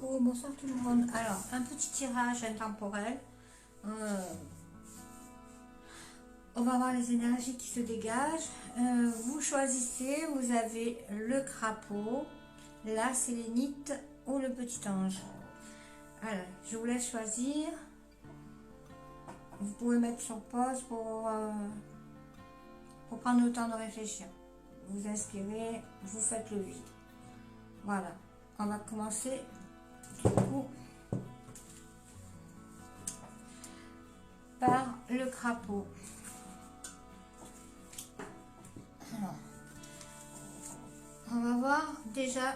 coucou, bonsoir tout le monde. Alors, un petit tirage intemporel. On va voir les énergies qui se dégagent. Vous choisissez, vous avez le crapaud, la sélénite ou le petit ange. Alors, je vous laisse choisir. Vous pouvez mettre sur pause pour prendre le temps de réfléchir. Vous inspirez, vous faites le vide. Voilà, on va commencer du coup par le crapaud. Alors, on va voir déjà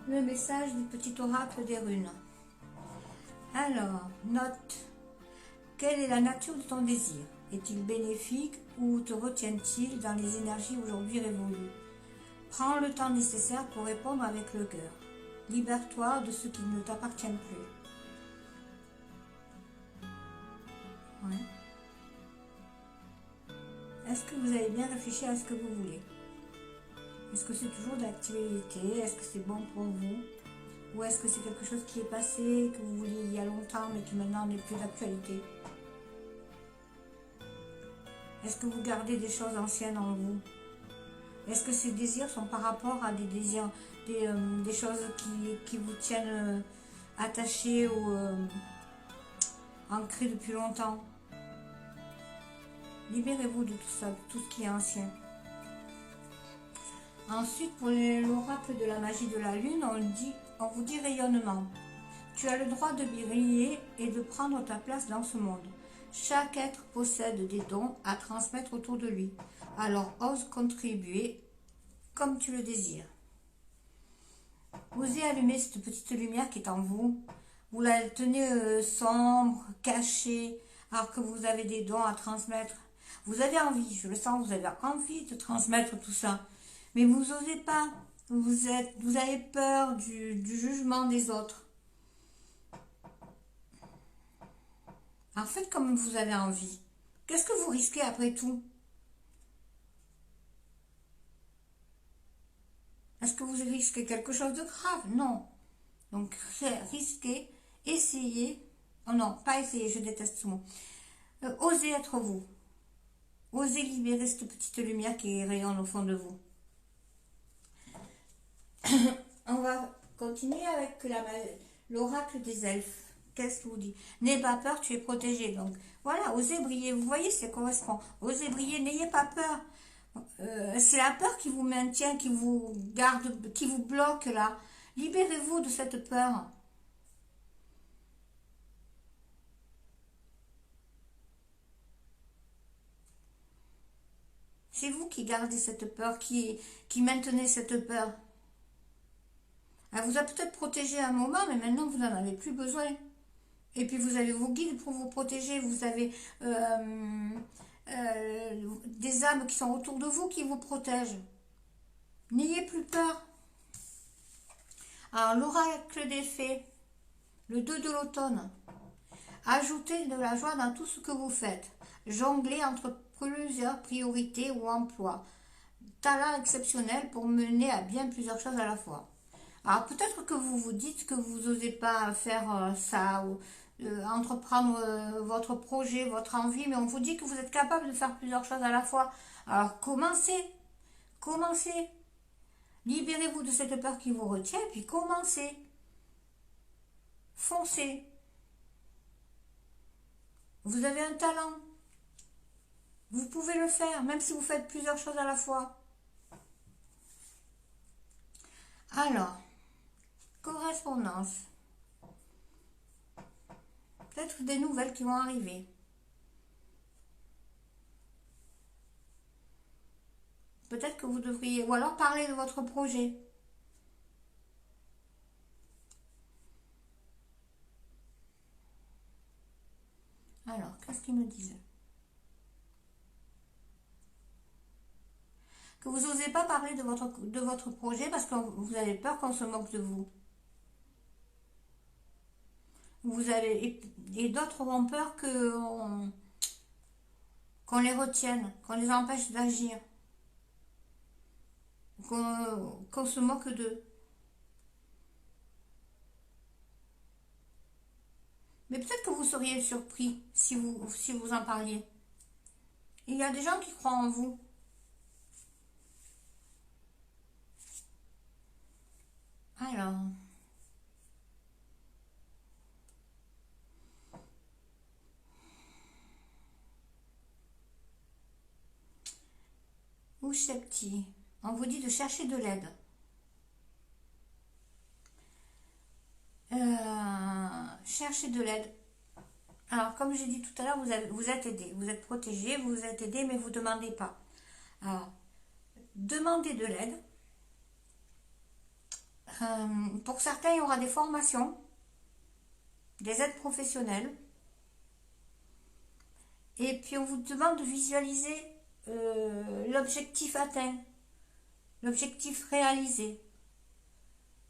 le message du petit oracle des runes. Alors, note, quelle est la nature de ton désir? Est-il bénéfique ou te retient-il dans les énergies aujourd'hui révolues? Prends le temps nécessaire pour répondre avec le cœur. Libère-toi de ce qui ne t'appartient plus. Ouais. Est-ce que vous avez bien réfléchi à ce que vous voulez? Est-ce que c'est toujours d'actualité? Est-ce que c'est bon pour vous? Ou est-ce que c'est quelque chose qui est passé, que vous vouliez il y a longtemps, mais qui maintenant n'est plus d'actualité? Est-ce que vous gardez des choses anciennes en vous? Est-ce que ces désirs sont par rapport à des désirs, des choses qui vous tiennent attachés ou ancrés depuis longtemps? Libérez-vous de tout ça, de tout ce qui est ancien. Ensuite, pour l'oracle de la magie de la lune, on vous dit rayonnement. Tu as le droit de briller et de prendre ta place dans ce monde. Chaque être possède des dons à transmettre autour de lui. Alors ose contribuer comme tu le désires. Osez allumer cette petite lumière qui est en vous. Vous la tenez sombre, cachée, alors que vous avez des dons à transmettre. Vous avez envie, je le sens, vous avez envie de transmettre tout ça. Mais vous n'osez pas. Vous avez peur du jugement des autres. En fait, comme vous avez envie, qu'est-ce que vous risquez après tout? Est-ce que vous risquez quelque chose de grave? Non. Donc, risquez, essayez. Oh non, pas essayer, je déteste ce mot. Osez être vous. Osez libérer cette petite lumière qui rayonne au fond de vous. On va continuer avec l'oracle des elfes. Qu'est-ce que vous dit? N'aie pas peur, tu es protégé. Donc voilà, osez briller. Vous voyez, ça correspond. Osez briller, n'ayez pas peur. C'est la peur qui vous maintient, qui vous garde, qui vous bloque là. Libérez-vous de cette peur. C'est vous qui gardez cette peur, qui maintenez cette peur. Elle vous a peut-être protégé un moment, mais maintenant vous n'en avez plus besoin. Et puis vous avez vos guides pour vous protéger, vous avez des âmes qui sont autour de vous qui vous protègent. N'ayez plus peur. Alors l'oracle des fées, le 2 de l'automne. Ajoutez de la joie dans tout ce que vous faites. Jonglez entre plusieurs priorités ou emplois. Talent exceptionnel pour mener à bien plusieurs choses à la fois. Alors peut-être que vous vous dites que vous n'osez pas faire ça ou entreprendre votre projet, votre envie, mais on vous dit que vous êtes capable de faire plusieurs choses à la fois. Alors commencez, commencez. Libérez-vous de cette peur qui vous retient, puis commencez. Foncez. Vous avez un talent. Vous pouvez le faire, même si vous faites plusieurs choses à la fois. Alors, correspondance. Peut-être des nouvelles qui vont arriver. Peut-être que vous devriez... Ou alors parler de votre projet. Alors, qu'est-ce qu'ils me disent? Que vous n'osez pas parler de votre projet parce que vous avez peur qu'on se moque de vous. Et d'autres ont peur qu'on les retienne, qu'on les empêche d'agir, qu'on se moque d'eux. Mais peut-être que vous seriez surpris si vous en parliez. Il y a des gens qui croient en vous. Alors, ou Shepti, on vous dit de chercher de l'aide. Chercher de l'aide. Alors, comme j'ai dit tout à l'heure, vous êtes aidé, vous êtes protégé, vous êtes aidé, mais vous ne demandez pas. Alors, demandez de l'aide. Pour certains, il y aura des formations, des aides professionnelles. Et puis, on vous demande de visualiser l'objectif atteint, l'objectif réalisé.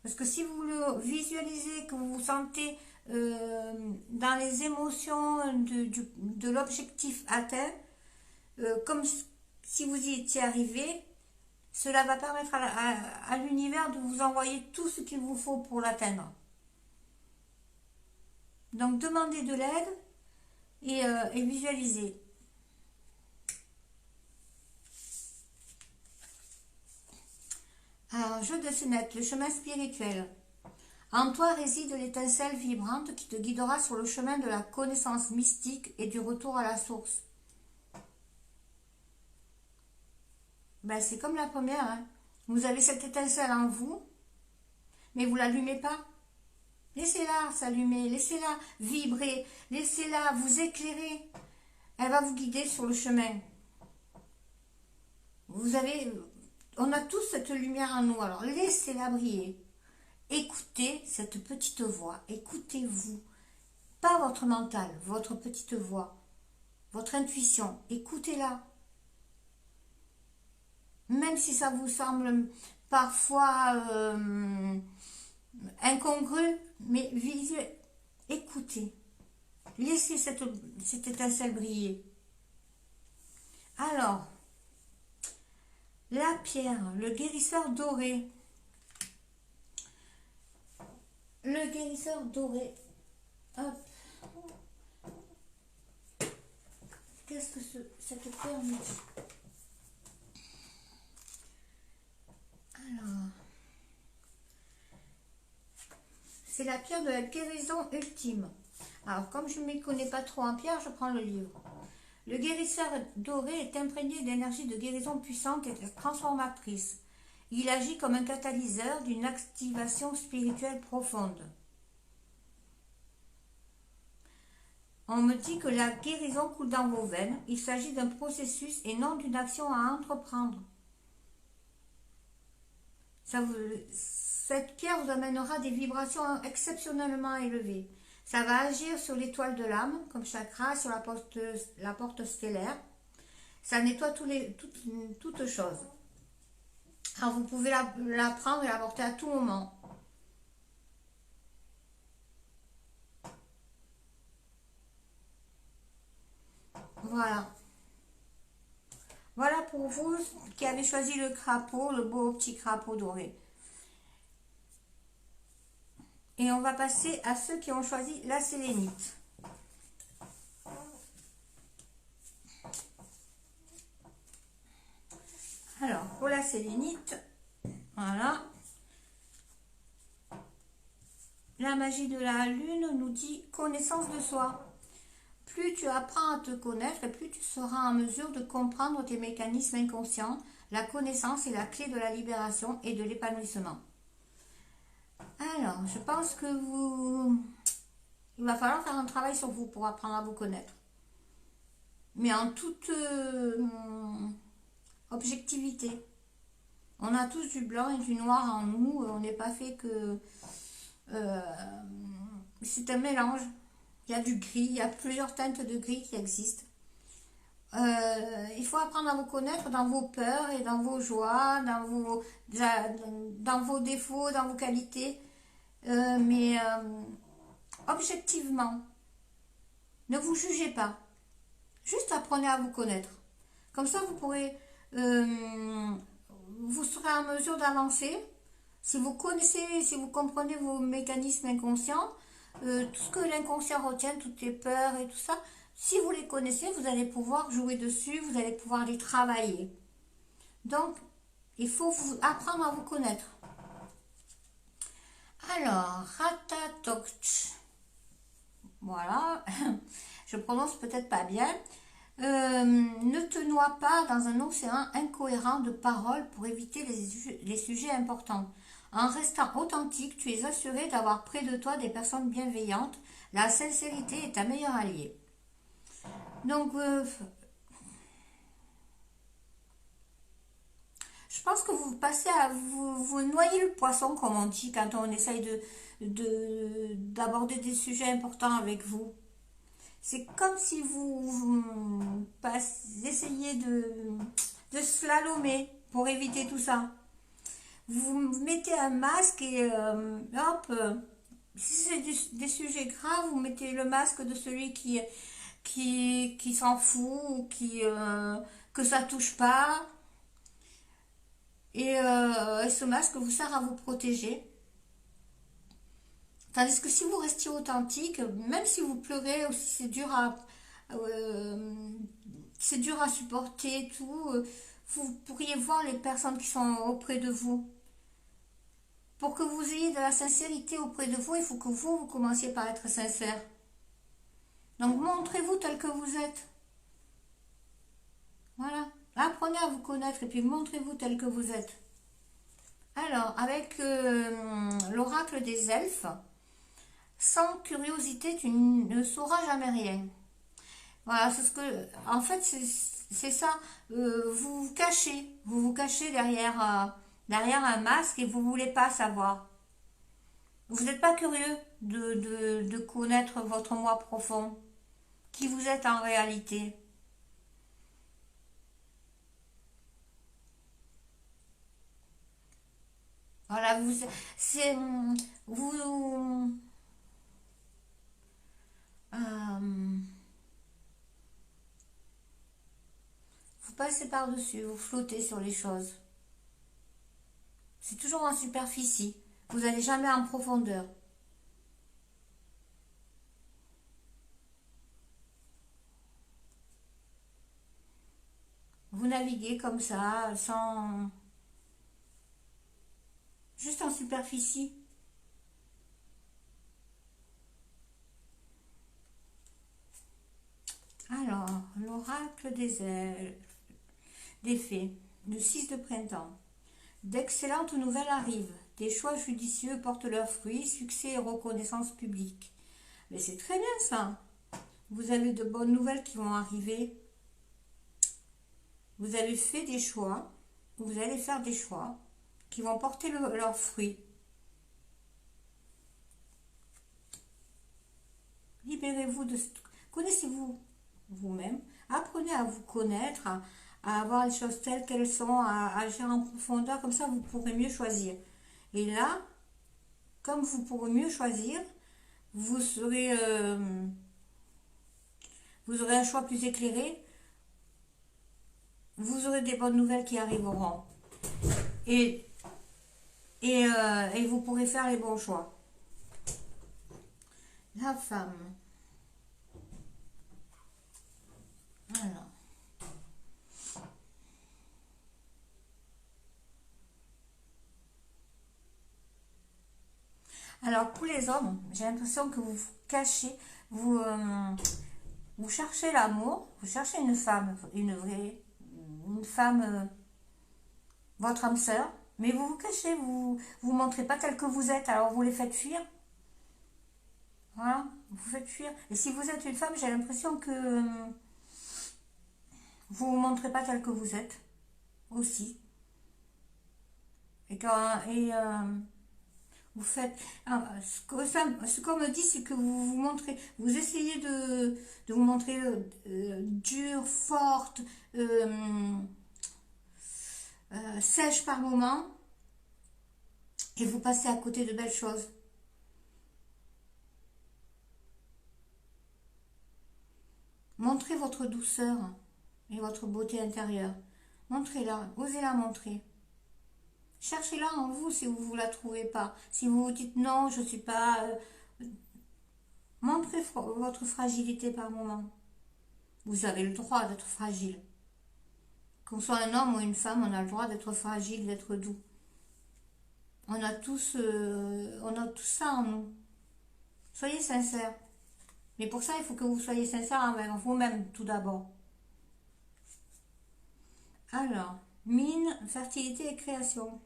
Parce que si vous le visualisez, que vous vous sentez dans les émotions de l'objectif atteint, comme si vous y étiez arrivé, cela va permettre à l'univers de vous envoyer tout ce qu'il vous faut pour l'atteindre. Donc demandez de l'aide et visualisez. Alors, jeu de scénette, le chemin spirituel. En toi réside l'étincelle vibrante qui te guidera sur le chemin de la connaissance mystique et du retour à la source. Ben, c'est comme la première. Hein. Vous avez cette étincelle en vous, mais vous ne l'allumez pas. Laissez-la s'allumer, laissez-la vibrer, laissez-la vous éclairer. Elle va vous guider sur le chemin. On a tous cette lumière en nous, alors laissez-la briller. Écoutez cette petite voix, écoutez-vous. Pas votre mental, votre petite voix, votre intuition, écoutez-la. Même si ça vous semble parfois incongru, mais écoutez. Laissez cette étincelle briller. Alors, la pierre, le guérisseur doré. Le guérisseur doré. Hop. Qu'est-ce que cette pierre me dit? Alors, c'est la pierre de la guérison ultime. Alors, comme je ne m'y connais pas trop en pierre, je prends le livre. Le guérisseur doré est imprégné d'énergie de guérison puissante et transformatrice. Il agit comme un catalyseur d'une activation spirituelle profonde. On me dit que la guérison coule dans vos veines. Il s'agit d'un processus et non d'une action à entreprendre. Cette pierre vous amènera des vibrations exceptionnellement élevées. Ça va agir sur l'étoile de l'âme, comme chakra, sur la porte stellaire. Ça nettoie toutes choses. Alors vous pouvez la prendre et la porter à tout moment. Voilà. Voilà pour vous qui avez choisi le crapaud, le beau petit crapaud doré. Et on va passer à ceux qui ont choisi la sélénite. Alors, pour la sélénite, voilà. La magie de la lune nous dit connaissance de soi. Plus tu apprends à te connaître et plus tu seras en mesure de comprendre tes mécanismes inconscients. La connaissance est la clé de la libération et de l'épanouissement. Alors, je pense que il va falloir faire un travail sur vous pour apprendre à vous connaître. Mais en toute objectivité. On a tous du blanc et du noir en nous. On n'est pas fait que... c'est un mélange. Il y a du gris, il y a plusieurs teintes de gris qui existent. Il faut apprendre à vous connaître dans vos peurs et dans vos joies, dans vos défauts, dans vos qualités. Mais objectivement, ne vous jugez pas. Juste apprenez à vous connaître. Comme ça, vous pourrez... vous serez en mesure d'avancer. Si vous connaissez, si vous comprenez vos mécanismes inconscients, tout ce que l'inconscient retient, toutes les peurs et tout ça, si vous les connaissez, vous allez pouvoir jouer dessus, vous allez pouvoir les travailler. Donc, il faut apprendre à vous connaître. Alors, Ratatouille. Voilà, je prononce peut-être pas bien. Ne te noie pas dans un océan incohérent de paroles pour éviter les sujets importants. En restant authentique, tu es assuré d'avoir près de toi des personnes bienveillantes. La sincérité est ta meilleure alliée. Donc, je pense que vous passez à vous noyer le poisson, comme on dit, quand on essaye d'aborder des sujets importants avec vous. C'est comme si essayez de slalomer pour éviter tout ça. Vous mettez un masque et hop, si c'est des sujets graves, vous mettez le masque de celui qui s'en fout ou que ça touche pas. Et ce masque vous sert à vous protéger. Tandis que si vous restiez authentique, même si vous pleurez ou si c'est dur à supporter, tout, vous pourriez voir les personnes qui sont auprès de vous. Pour que vous ayez de la sincérité auprès de vous, il faut que vous commenciez par être sincère. Donc montrez-vous tel que vous êtes. Voilà. Apprenez à vous connaître et puis montrez-vous tel que vous êtes. Alors, avec l'oracle des elfes, sans curiosité, tu ne sauras jamais rien. Voilà, c'est ce que, en fait, c'est ça. Vous vous cachez derrière un masque et vous voulez pas savoir. Vous n'êtes pas curieux de connaître votre moi profond, qui vous êtes en réalité. Voilà, c'est, vous, euh, vous passez par-dessus, vous flottez sur les choses. C'est toujours en superficie. Vous n'allez jamais en profondeur. Vous naviguez comme ça, sans... juste en superficie. Alors, l'oracle des fées, le 6 de printemps. D'excellentes nouvelles arrivent. Des choix judicieux portent leurs fruits, succès et reconnaissance publique. Mais c'est très bien ça. Vous avez de bonnes nouvelles qui vont arriver. Vous avez fait des choix, vous allez faire des choix qui vont porter leurs fruits. Libérez-vous de... Connaissez-vous vous-même. Apprenez à vous connaître, à avoir les choses telles qu'elles sont, à agir en profondeur. Comme ça, vous pourrez mieux choisir. Et là, comme vous pourrez mieux choisir, vous vous aurez un choix plus éclairé. Vous aurez des bonnes nouvelles qui arriveront. Et, et vous pourrez faire les bons choix. La femme. Alors. Alors, pour les hommes, j'ai l'impression que vous vous cachez, vous cherchez l'amour, vous cherchez une femme, une femme, votre âme sœur, mais vous vous cachez, vous montrez pas tel que vous êtes, alors vous les faites fuir. Voilà, vous faites fuir. Et si vous êtes une femme, j'ai l'impression que vous vous montrez pas tel que vous êtes aussi. Vous faites. Ce qu'on me dit, c'est que vous vous montrez. Vous essayez de vous montrer dure, forte, sèche par moment, et vous passez à côté de belles choses. Montrez votre douceur et votre beauté intérieure. Montrez-la, osez la montrer. Cherchez-la en vous si vous ne la trouvez pas. Si vous vous dites non, je ne suis pas... Montrez votre fragilité par moment. Vous avez le droit d'être fragile. Qu'on soit un homme ou une femme, on a le droit d'être fragile, d'être doux. On a tout ça en nous. Soyez sincères. Mais pour ça, il faut que vous soyez sincères envers vous-même tout d'abord. Alors, mine, fertilité et création.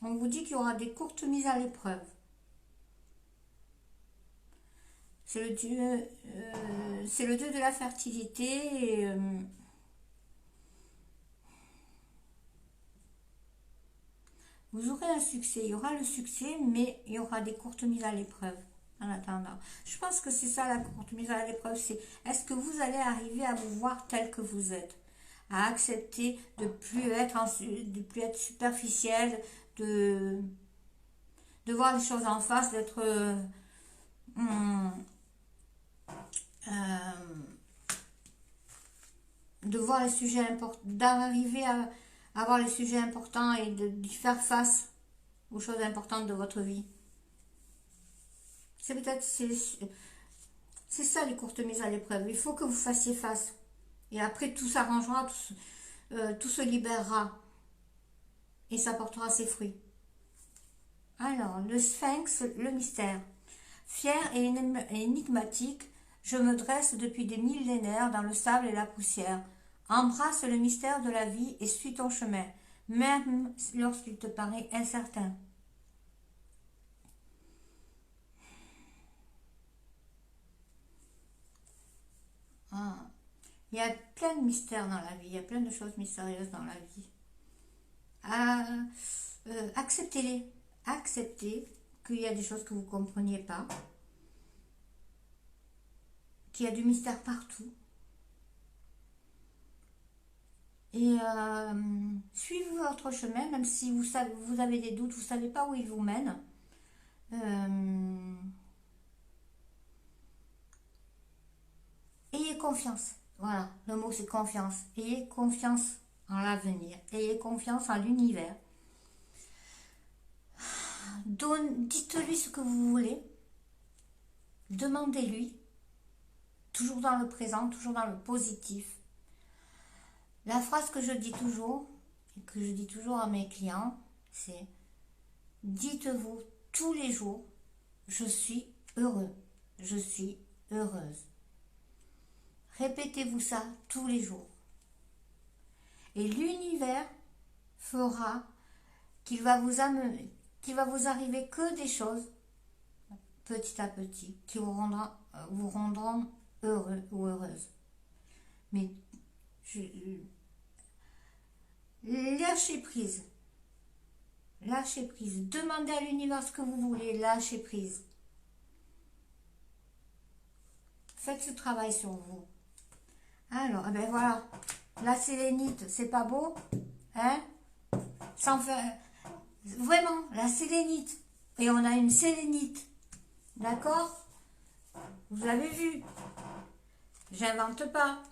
On vous dit qu'il y aura des courtes mises à l'épreuve. C'est le dieu de la fertilité. Et, vous aurez un succès. Il y aura le succès, mais il y aura des courtes mises à l'épreuve en attendant. Je pense que c'est ça la courte mise à l'épreuve. C'est est-ce que vous allez arriver à vous voir tel que vous êtes, à accepter de plus être superficiel, de voir les choses en face, d'être de voir les sujets importants, d'arriver à avoir les sujets importants et de faire face aux choses importantes de votre vie. C'est peut-être c'est ça les courtes mises à l'épreuve. Il faut que vous fassiez face. Et après tout s'arrangera, tout se libérera. Et ça portera ses fruits. Alors, le sphinx, le mystère. Fier et énigmatique, je me dresse depuis des millénaires dans le sable et la poussière. Embrasse le mystère de la vie et suis ton chemin, même lorsqu'il te paraît incertain. Ah. Il y a plein de mystères dans la vie, il y a plein de choses mystérieuses dans la vie. Acceptez-les. Acceptez qu'il y a des choses que vous ne compreniez pas, qu'il y a du mystère partout. Et suivez votre chemin, même si vous avez des doutes, vous ne savez pas où il vous mène. Ayez confiance. Voilà, le mot c'est confiance. Ayez confiance en l'avenir. Ayez confiance en l'univers. Dites-lui ce que vous voulez. Demandez-lui. Toujours dans le présent, toujours dans le positif. La phrase que je dis toujours, et que je dis toujours à mes clients, c'est dites-vous tous les jours, je suis heureux, je suis heureuse. Répétez-vous ça tous les jours. Et l'univers fera qu'il va vous arriver que des choses, petit à petit, qui vous rendront heureux ou heureuse. Mais lâchez prise. Lâchez prise. Demandez à l'univers ce que vous voulez. Lâchez prise. Faites ce travail sur vous. Alors, ben voilà. La sélénite, c'est pas beau, hein? Sans faire... Vraiment, la sélénite. Et on a une sélénite. D'accord? Vous avez vu? J'invente pas.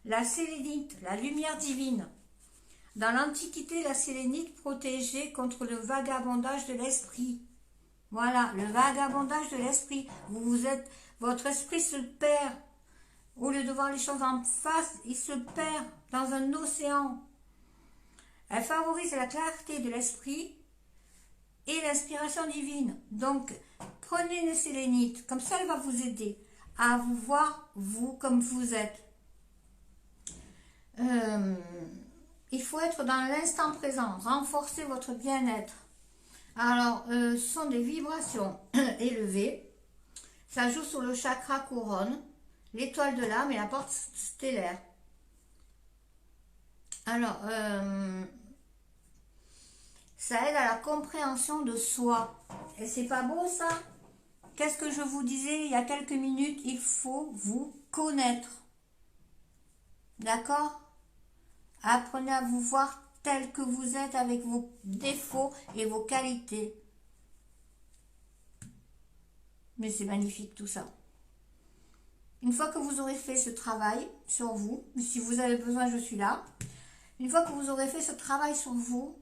La sélénite, la lumière divine. Dans l'Antiquité, la sélénite protégeait contre le vagabondage de l'esprit. Voilà, le vagabondage de l'esprit. Votre esprit se perd. Au lieu de voir les choses en face, il se perd dans un océan. Elle favorise la clarté de l'esprit et l'inspiration divine. Donc, prenez une sélénite. Comme ça, elle va vous aider à vous voir, vous, comme vous êtes. Il faut être dans l'instant présent. Renforcer votre bien-être. Alors, ce sont des vibrations élevées. Ça joue sur le chakra couronne, l'étoile de l'âme et la porte stellaire. Alors, ça aide à la compréhension de soi. Et c'est pas beau ça? Qu'est-ce que je vous disais il y a quelques minutes? Il faut vous connaître. D'accord? Apprenez à vous voir tel que vous êtes avec vos défauts et vos qualités. Mais c'est magnifique tout ça. Une fois que vous aurez fait ce travail sur vous, si vous avez besoin, je suis là. Une fois que vous aurez fait ce travail sur vous,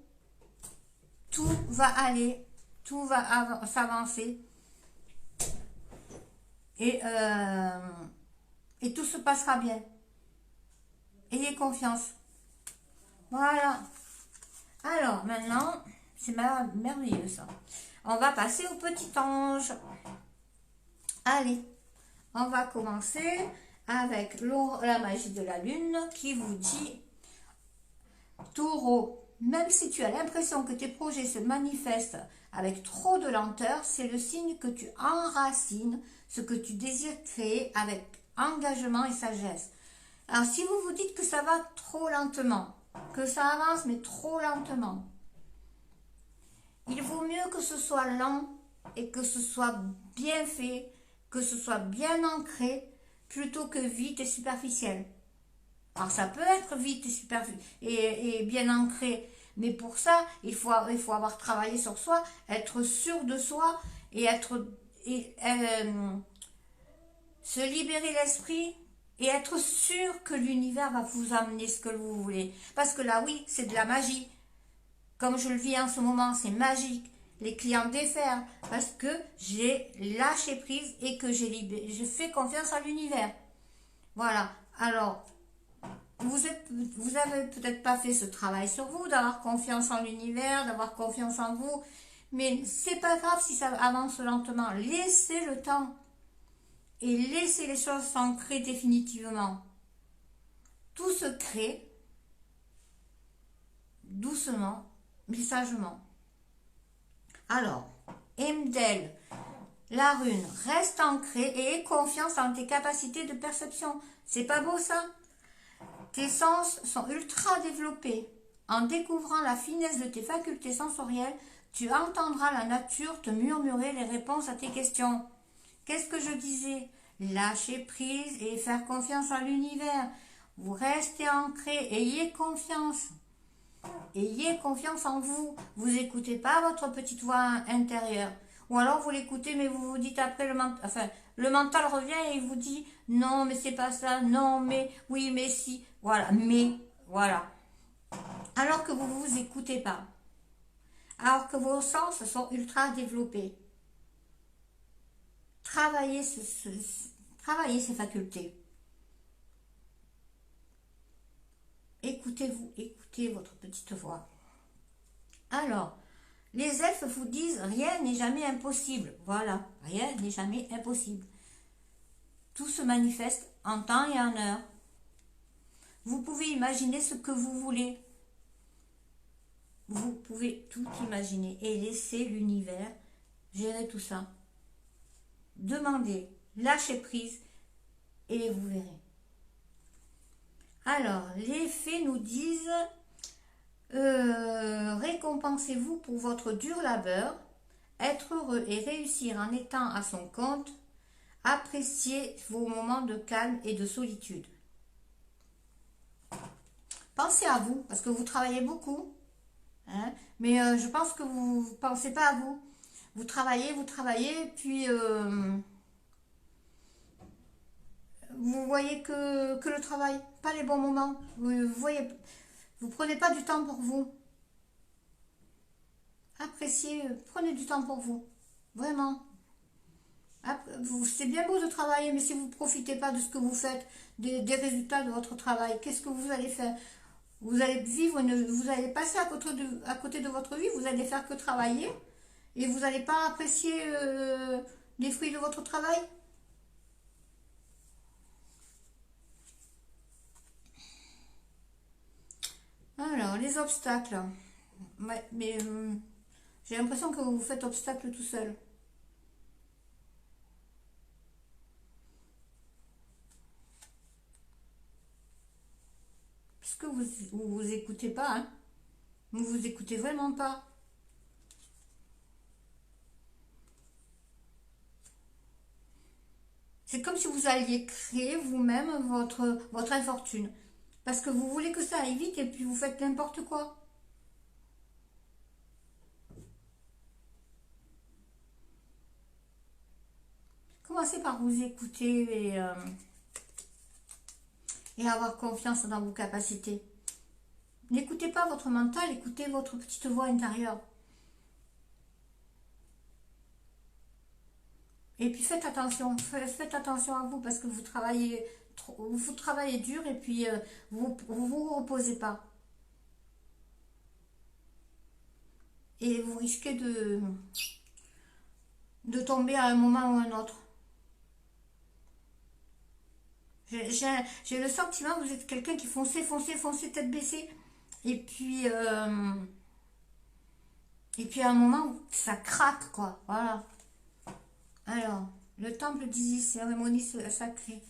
tout va aller tout va s'avancer. Et tout se passera bien. Ayez confiance. Voilà. Alors, maintenant, c'est merveilleux ça. On va passer au petit ange. Allez, on va commencer avec la magie de la lune qui vous dit: Taureau, même si tu as l'impression que tes projets se manifestent avec trop de lenteur, c'est le signe que tu enracines ce que tu désires créer avec engagement et sagesse. Alors si vous vous dites que ça va trop lentement, que ça avance mais trop lentement, il vaut mieux que ce soit lent et que ce soit bien fait, que ce soit bien ancré, plutôt que vite et superficiel. Alors ça peut être vite et superficiel et bien ancré, mais pour ça, il faut avoir travaillé sur soi, être sûr de soi et se libérer l'esprit et être sûr que l'univers va vous amener ce que vous voulez. Parce que là, oui, c'est de la magie. Comme je le vis en ce moment, c'est magique. Les clients déferlent parce que j'ai lâché prise et que je fais confiance à l'univers. Voilà. Alors, vous avez peut-être pas fait ce travail sur vous, d'avoir confiance en l'univers, d'avoir confiance en vous, mais c'est pas grave si ça avance lentement. Laissez le temps et laissez les choses s'ancrer définitivement. Tout se crée doucement, mais sagement. Alors, Emdel, la rune, reste ancrée et aie confiance en tes capacités de perception. C'est pas beau ça? Tes sens sont ultra développés. En découvrant la finesse de tes facultés sensorielles, tu entendras la nature te murmurer les réponses à tes questions. Qu'est-ce que je disais? Lâcher prise et faire confiance à l'univers. Vous restez ancré, ayez confiance. Ayez confiance en vous. Vous n'écoutez pas votre petite voix intérieure. Ou alors vous l'écoutez, mais vous vous dites après, le mental revient et il vous dit non, mais c'est pas ça, non, mais oui, mais si. Voilà, mais voilà. Alors que vous ne vous écoutez pas. Alors que vos sens sont ultra développés. Travaillez ces facultés. Écoutez-vous, écoutez votre petite voix. Alors, les elfes vous disent rien n'est jamais impossible. Voilà, rien n'est jamais impossible. Tout se manifeste en temps et en heure. Vous pouvez imaginer ce que vous voulez. Vous pouvez tout imaginer et laisser l'univers gérer tout ça. Demandez, lâchez prise et vous verrez. Alors, les fées nous disent récompensez-vous pour votre dur labeur, être heureux et réussir en étant à son compte, appréciez vos moments de calme et de solitude. Pensez à vous, parce que vous travaillez beaucoup, hein, mais je pense que vous ne pensez pas à vous. Vous travaillez, puis vous voyez que le travail, pas les bons moments. Vous prenez pas du temps pour vous. Appréciez, prenez du temps pour vous. Vraiment. C'est bien beau de travailler, mais si vous ne profitez pas de ce que vous faites, des résultats de votre travail, qu'est-ce que vous allez faire? Vous allez vivre, vous allez passer à côté de votre vie, vous allez faire que travailler, et vous n'allez pas apprécier les fruits de votre travail. Alors, les obstacles. Ouais, mais j'ai l'impression que vous vous faites obstacle tout seul. Parce que vous écoutez pas, hein. Vous vous écoutez vraiment pas. C'est comme si vous alliez créer vous-même votre infortune. Parce que vous voulez que ça aille vite et puis vous faites n'importe quoi. Commencez par vous écouter et avoir confiance dans vos capacités. N'écoutez pas votre mental, écoutez votre petite voix intérieure. Et puis faites attention à vous parce que vous travaillez dur et puis vous reposez pas. Et vous risquez de tomber à un moment ou un autre. J'ai le sentiment que vous êtes quelqu'un qui foncez, tête baissée. Et puis, euh, et puis à un moment, ça craque, quoi. Voilà. Alors, le temple d'Isis, cérémonie sacrée.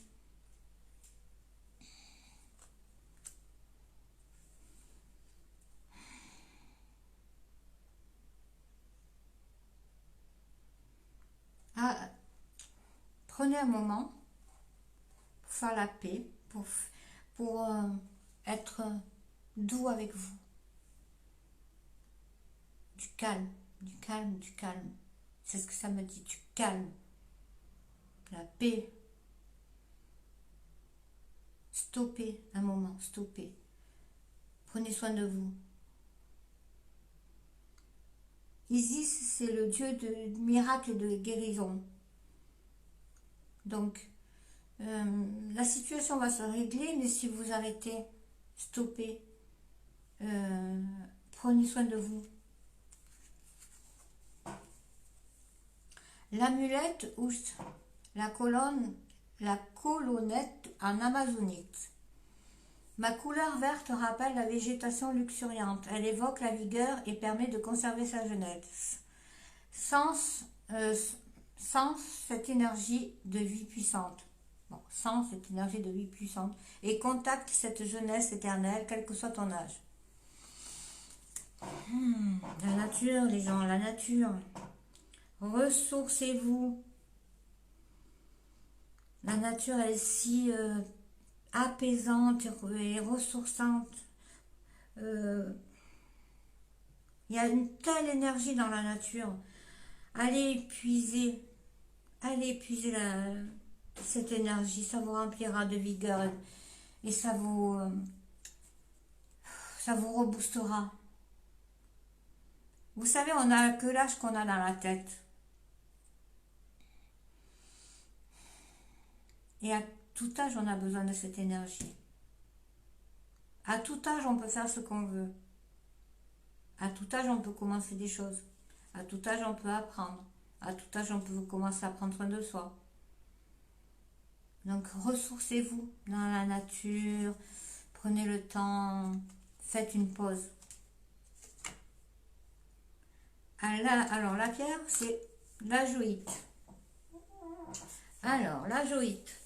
Ah, prenez un moment pour faire la paix, pour être doux avec vous. Du calme, du calme, du calme. C'est ce que ça me dit, du calme. La paix. Stoppez un moment, stoppez. Prenez soin de vous. Isis, c'est le dieu de miracles et de guérison. Donc, la situation va se régler, mais si vous arrêtez, stoppez, prenez soin de vous. L'amulette ou la colonnette en amazonite. Ma couleur verte rappelle la végétation luxuriante. Elle évoque la vigueur et permet de conserver sa jeunesse. Euh, sans cette énergie de vie puissante. Bon, sans cette énergie de vie puissante. Et contacte cette jeunesse éternelle, quel que soit ton âge. La nature, les gens, la nature. Ressourcez-vous. La nature, elle est si apaisante et ressourçante. Il y a une telle énergie dans la nature. Allez épuiser cette énergie, ça vous remplira de vigueur et ça vous reboostera. Vous savez, on n'a que l'âge qu'on a dans la tête. Et à tout âge, on a besoin de cette énergie. À tout âge, on peut faire ce qu'on veut. À tout âge, on peut commencer des choses. À tout âge, on peut apprendre. À tout âge, on peut commencer à prendre soin de soi. Donc, ressourcez-vous dans la nature. Prenez le temps. Faites une pause. Alors, la pierre, c'est la joïte. Alors, la joïte.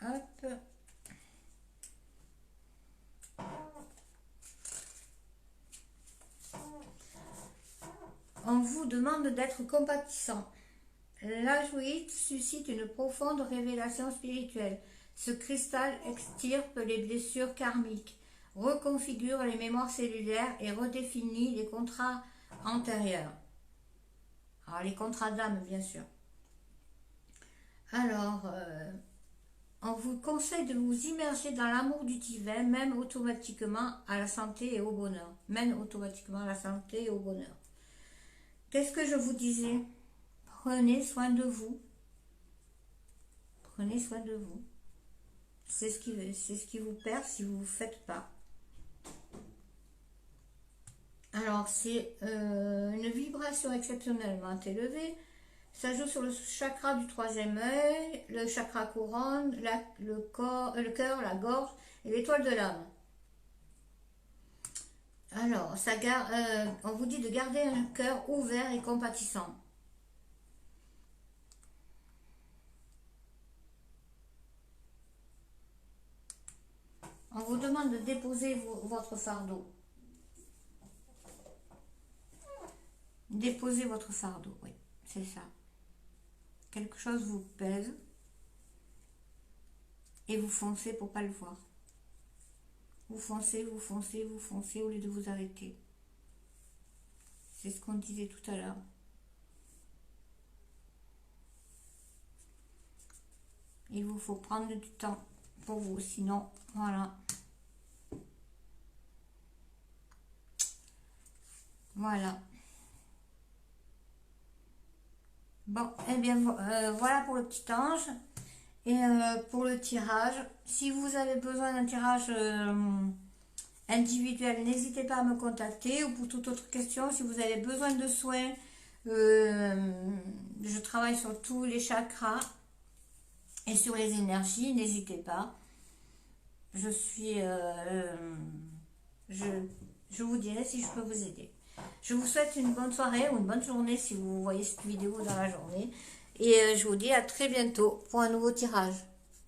Hop. On vous demande d'être compatissant. La joïte suscite une profonde révélation spirituelle. Ce cristal extirpe les blessures karmiques, reconfigure les mémoires cellulaires et redéfinit les contrats antérieurs. Alors les contrats d'âme, bien sûr. Alors, on vous conseille de vous immerger dans l'amour du divin, même automatiquement à la santé et au bonheur. Mène automatiquement à la santé et au bonheur. Qu'est-ce que je vous disais? Prenez soin de vous. Prenez soin de vous. C'est ce qui vous perd si vous ne faites pas. Alors, c'est une vibration exceptionnellement élevée. Ça joue sur le chakra du troisième œil, le chakra couronne, le cœur, la gorge et l'étoile de l'âme. Alors, on vous dit de garder un cœur ouvert et compatissant. On vous demande de déposer votre fardeau. Déposez votre fardeau, oui, c'est ça. Quelque chose vous pèse et vous foncez pour pas le voir. Vous foncez au lieu de vous arrêter. C'est ce qu'on disait tout à l'heure. Il vous faut prendre du temps pour vous, sinon, voilà. Voilà. Bon, eh bien, voilà pour le petit ange. Et pour le tirage, si vous avez besoin d'un tirage individuel, n'hésitez pas à me contacter. Ou pour toute autre question, si vous avez besoin de soins, je travaille sur tous les chakras et sur les énergies, n'hésitez pas. Je suis... je, je vous dirai si je peux vous aider. Je vous souhaite une bonne soirée ou une bonne journée si vous voyez cette vidéo dans la journée. Et je vous dis à très bientôt pour un nouveau tirage.